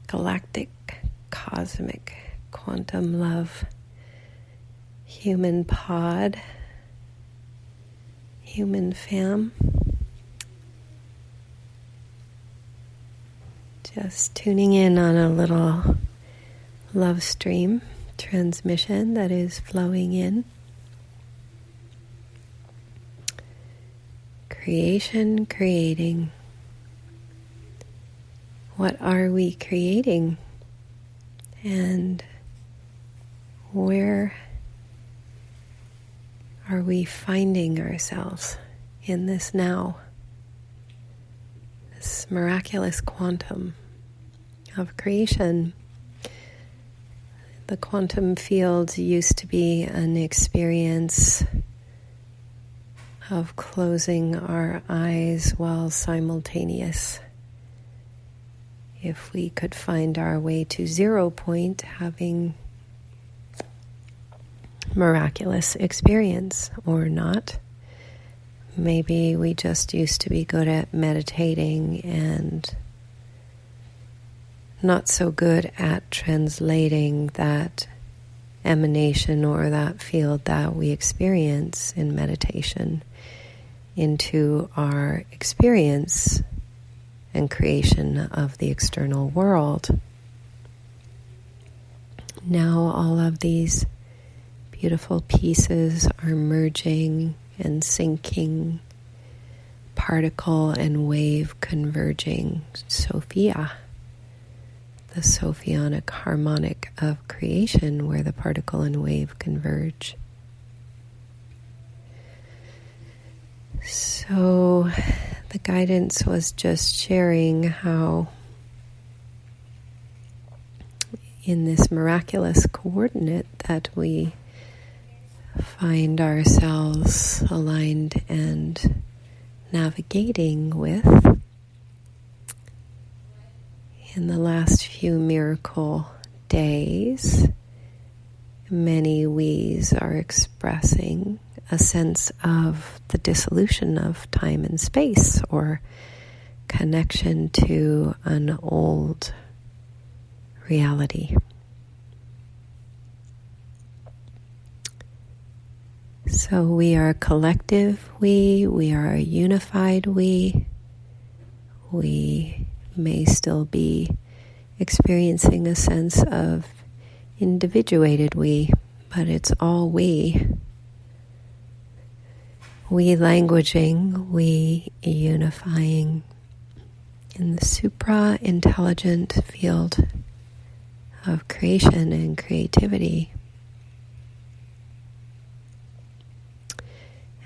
galactic, cosmic, quantum love, human pod, human fam. Just tuning in on a little love stream transmission that is flowing in. Creation, creating. What are we creating? And where are we finding ourselves in this now? This miraculous quantum of creation. The quantum field used to be an experience of closing our eyes while simultaneous. If we could find our way to 0 point, having miraculous experience or not. Maybe we just used to be good at meditating and not so good at translating that emanation or that field that we experience in meditation into our experience and creation of the external world. Now all of these beautiful pieces are merging and syncing, particle and wave converging. Sophia, the Sophionic harmonic of creation where the particle and wave converge. So the guidance was just sharing how in this miraculous coordinate that we find ourselves aligned and navigating with in the last few miracle days, many we's are expressing a sense of the dissolution of time and space or connection to an old reality. So we are a collective we are a unified we may still be experiencing a sense of individuated we, but it's all we. We languaging, we unifying in the supra-intelligent field of creation and creativity.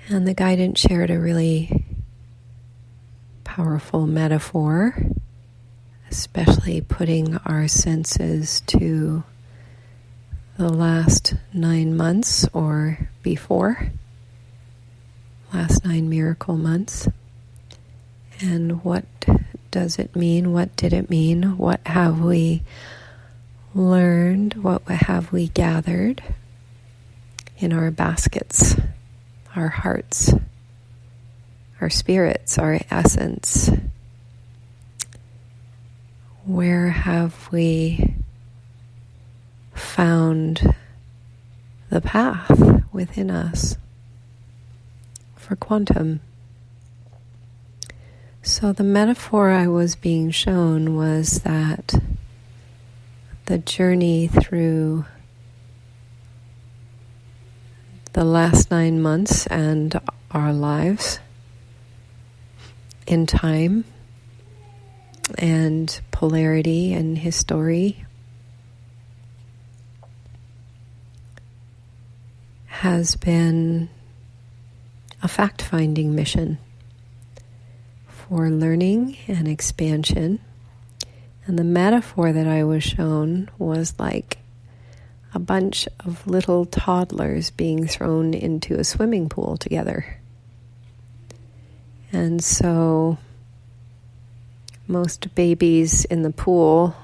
And the guidance shared a really powerful metaphor, especially putting our senses to the last 9 months or before, last 9 miracle months. And what does it mean? What did it mean? What have we learned? What have we gathered in our baskets, our hearts, our spirits, our essence? Where have we found the path within us for quantum? So the metaphor I was being shown was that the journey through the last 9 months and our lives in time and polarity and history has been a fact-finding mission for learning and expansion. And the metaphor that I was shown was like a bunch of little toddlers being thrown into a swimming pool together. And so most babies in the pool,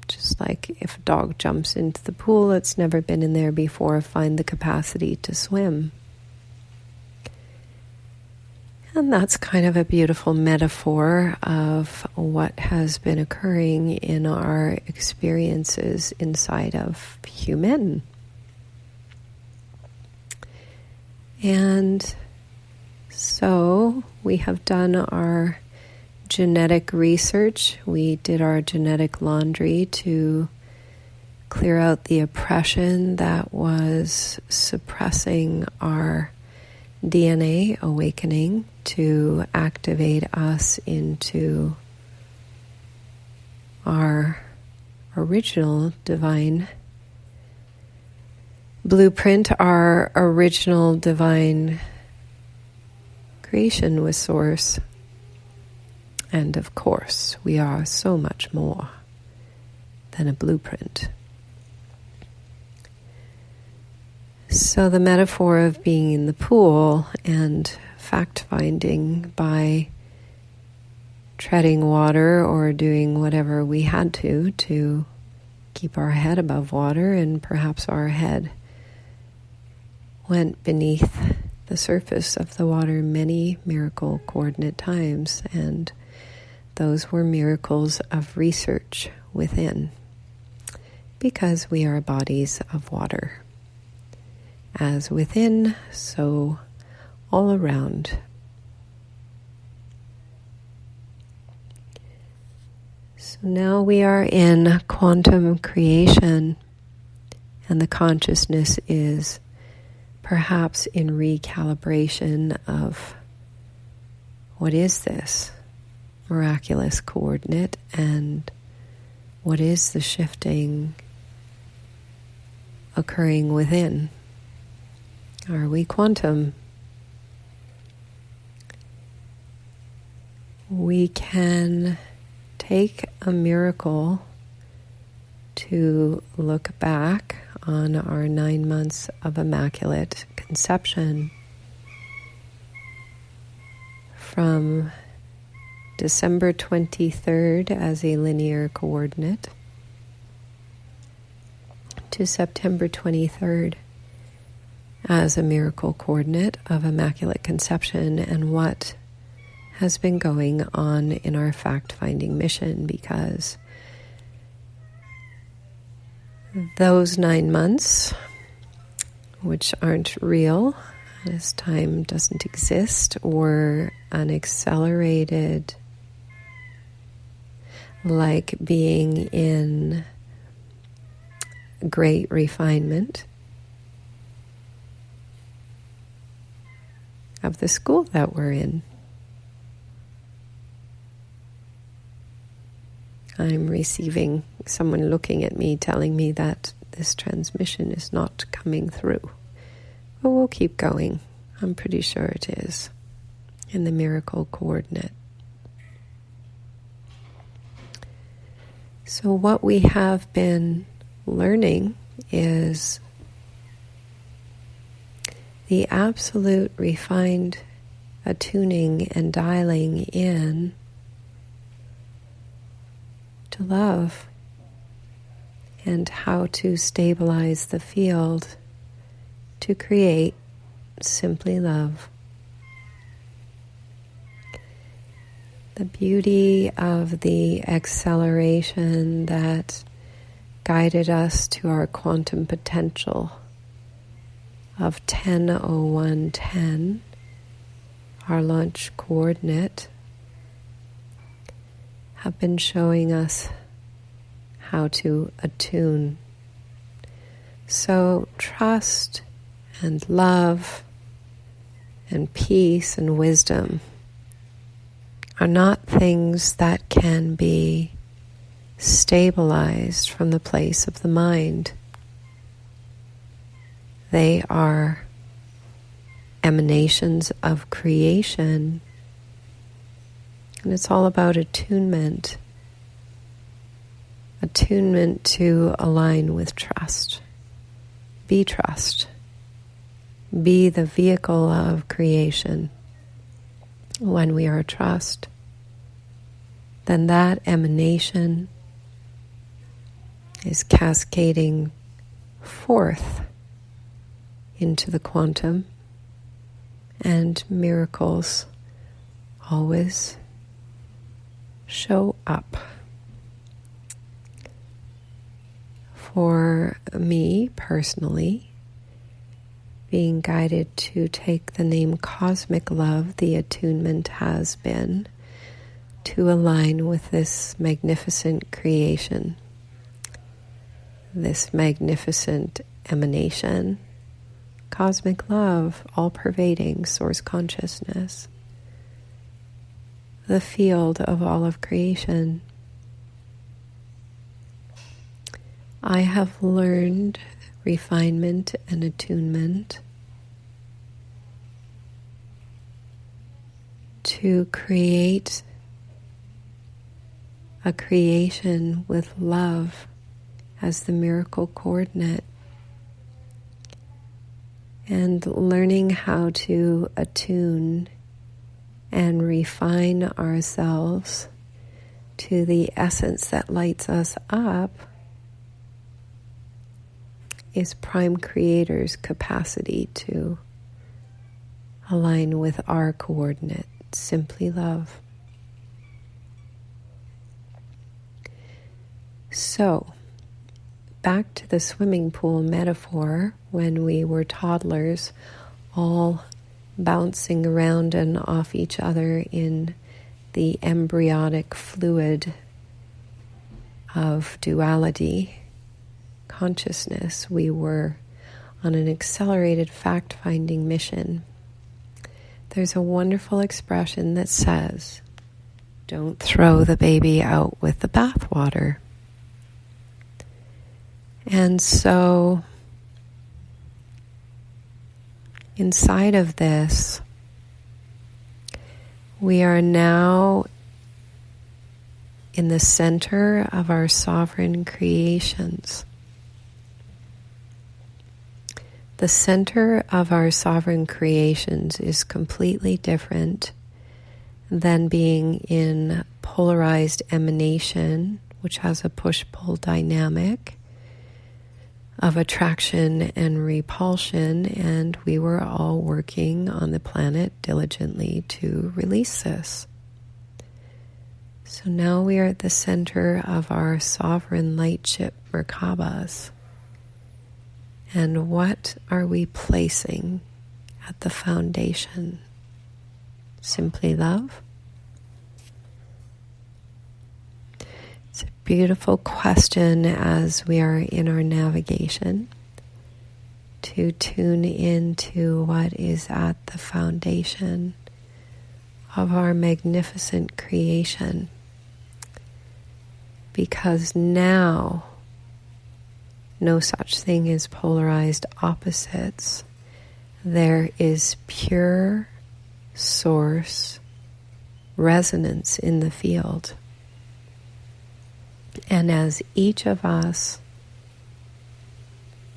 just like if a dog jumps into the pool, it's never been in there before, find the capacity to swim. And that's kind of a beautiful metaphor of what has been occurring in our experiences inside of human. And so we have done our genetic research. We did our genetic laundry to clear out the oppression that was suppressing our DNA awakening to activate us into our original divine blueprint, our original divine creation with Source. And of course, we are so much more than a blueprint. So the metaphor of being in the pool and fact-finding by treading water or doing whatever we had to keep our head above water, and perhaps our head went beneath the surface of the water many miracle coordinate times, and those were miracles of research within, because we are bodies of water. As within, so all around. So now we are in quantum creation, and the consciousness is perhaps in recalibration of what is this miraculous coordinate, and what is the shifting occurring within. Are we quantum? We can take a miracle to look back on our 9 months of Immaculate Conception from December 23rd as a linear coordinate to September 23rd as a miracle coordinate of Immaculate Conception, and what has been going on in our fact-finding mission, because those 9 months, which aren't real, as time doesn't exist, were an accelerated, like being in great refinement of the school that we're in. I'm receiving someone looking at me telling me that this transmission is not coming through. But we'll keep going. I'm pretty sure it is in the miracle coordinate. So what we have been learning is the absolute refined attuning and dialing in to love, and how to stabilize the field to create simply love. The beauty of the acceleration that guided us to our quantum potential of 10:01:10, our launch coordinate, have been showing us how to attune. So trust and love and peace and wisdom are not things that can be stabilized from the place of the mind. They are emanations of creation, and it's all about attunement. Attunement to align with trust. Be trust. Be the vehicle of creation. When we are trust, then that emanation is cascading forth into the quantum, and miracles always show up. For me personally, being guided to take the name Cosmic Love, the attunement has been to align with this magnificent creation, this magnificent emanation, cosmic love, all-pervading source consciousness, the field of all of creation. I have learned refinement and attunement to create a creation with love as the miracle coordinate, and learning how to attune and refine ourselves to the essence that lights us up is Prime Creator's capacity to align with our coordinate, simply love. So, back to the swimming pool metaphor, when we were toddlers, all bouncing around and off each other in the embryonic fluid of duality consciousness, we were on an accelerated fact-finding mission. There's a wonderful expression that says, "Don't throw the baby out with the bathwater." And so, inside of this, we are now in the center of our sovereign creations. The center of our sovereign creations is completely different than being in polarized emanation, which has a push-pull dynamic of attraction and repulsion, and we were all working on the planet diligently to release this. So now we are at the center of our sovereign light ship Merkabahs. And what are we placing at the foundation? Simply love? It's a beautiful question as we are in our navigation to tune into what is at the foundation of our magnificent creation. Because now, no such thing as polarized opposites. There is pure source resonance in the field. And as each of us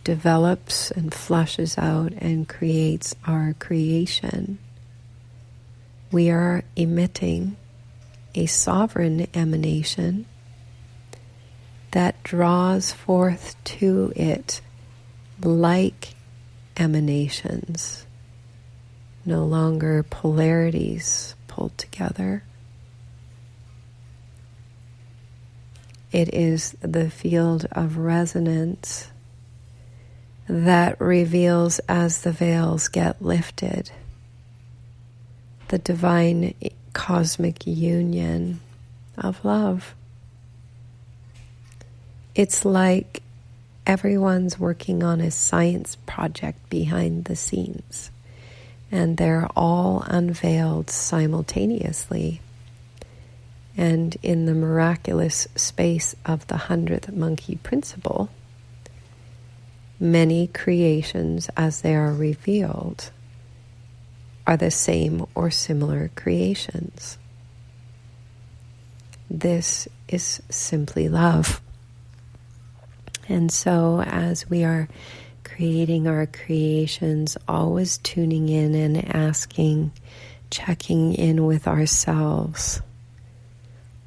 develops and fleshes out and creates our creation, we are emitting a sovereign emanation that draws forth to it like emanations, no longer polarities pulled together. It is the field of resonance that reveals as the veils get lifted, the divine cosmic union of love. It's like everyone's working on a science project behind the scenes, and they're all unveiled simultaneously. And in the miraculous space of the 100th monkey principle, many creations, as they are revealed, are the same or similar creations. This is simply love. And so as we are creating our creations, always tuning in and asking, checking in with ourselves,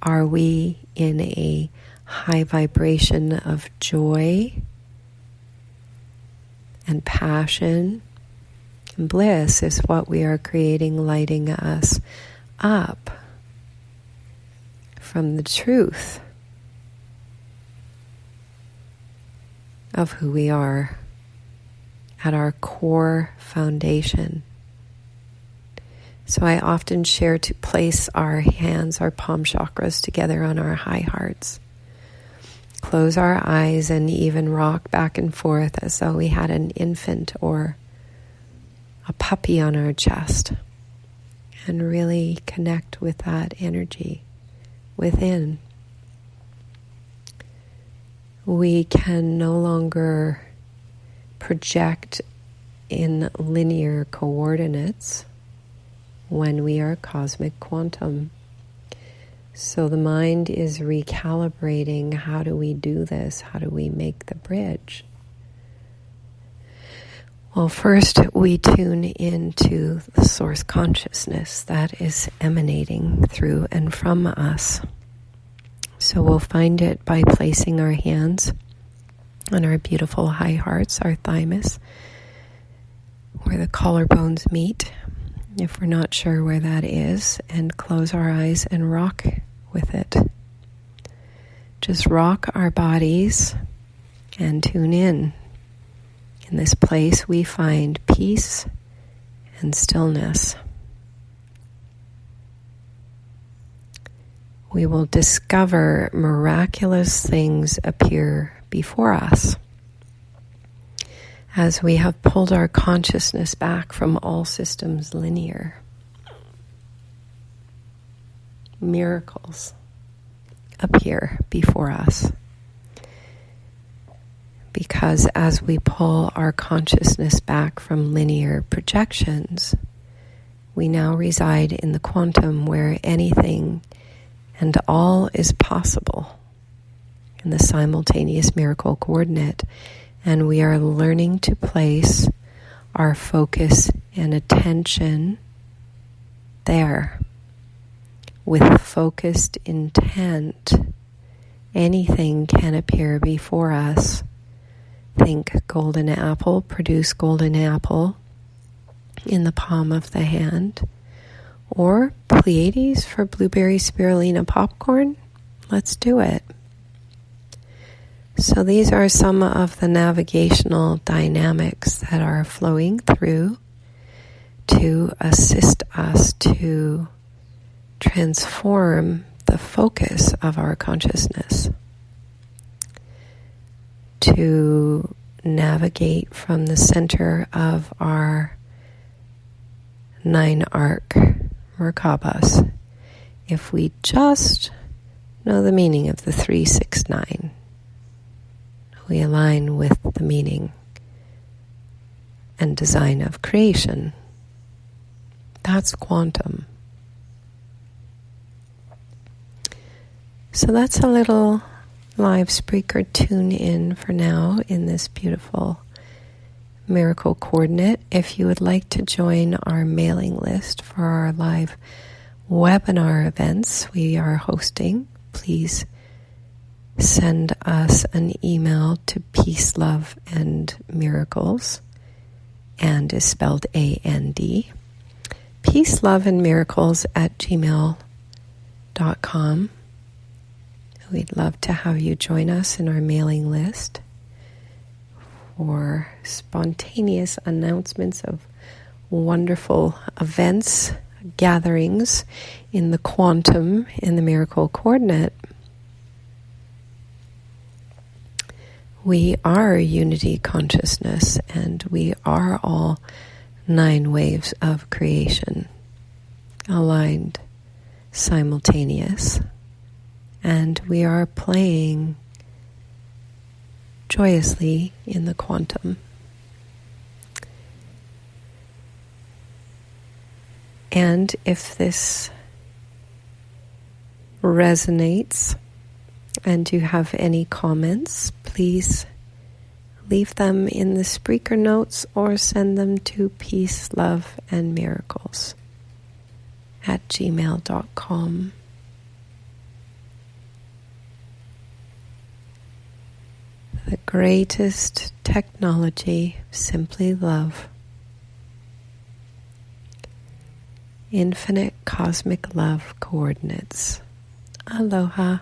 are we in a high vibration of joy and passion? And bliss is what we are creating, lighting us up from the truth of who we are at our core foundation. So I often share to place our hands, our palm chakras together on our high hearts. Close our eyes and even rock back and forth as though we had an infant or a puppy on our chest. And really connect with that energy within. We can no longer project in linear coordinates when we are cosmic quantum. So the mind is recalibrating. How do we do this? How do we make the bridge? Well, first we tune into the source consciousness that is emanating through and from us. So we'll find it by placing our hands on our beautiful high hearts, our thymus, where the collarbones meet, if we're not sure where that is, and close our eyes and rock with it. Just rock our bodies and tune in. In this place we find peace and stillness. We will discover miraculous things appear before us as we have pulled our consciousness back from all systems linear. Miracles appear before us because as we pull our consciousness back from linear projections, we now reside in the quantum where anything and all is possible in the simultaneous miracle coordinate. And we are learning to place our focus and attention there. With focused intent, anything can appear before us. Think golden apple, produce golden apple in the palm of the hand. Or Pleiades for blueberry spirulina popcorn. Let's do it. So these are some of the navigational dynamics that are flowing through to assist us to transform the focus of our consciousness, to navigate from the center of our 9-arc Merkabas. If we just know the meaning of the 369, we align with the meaning and design of creation. That's quantum. So that's a little live Spreaker tune in for now in this beautiful miracle coordinate. If you would like to join our mailing list for our live webinar events we are hosting, please send us an email to Peace, Love, and Miracles, and is spelled A-N-D, Peace, Love, and Miracles at gmail.com. We'd love to have you join us in our mailing list for spontaneous announcements of wonderful events, gatherings in the quantum, in the miracle coordinate. We are unity consciousness, and we are all 9 waves of creation, aligned, simultaneous, and we are playing joyously in the quantum. And if this resonates and you have any comments, please leave them in the Spreaker notes or send them to Peace, Love, and Miracles at gmail.com. The greatest technology, simply love. infinite cosmic love coordinates. Aloha.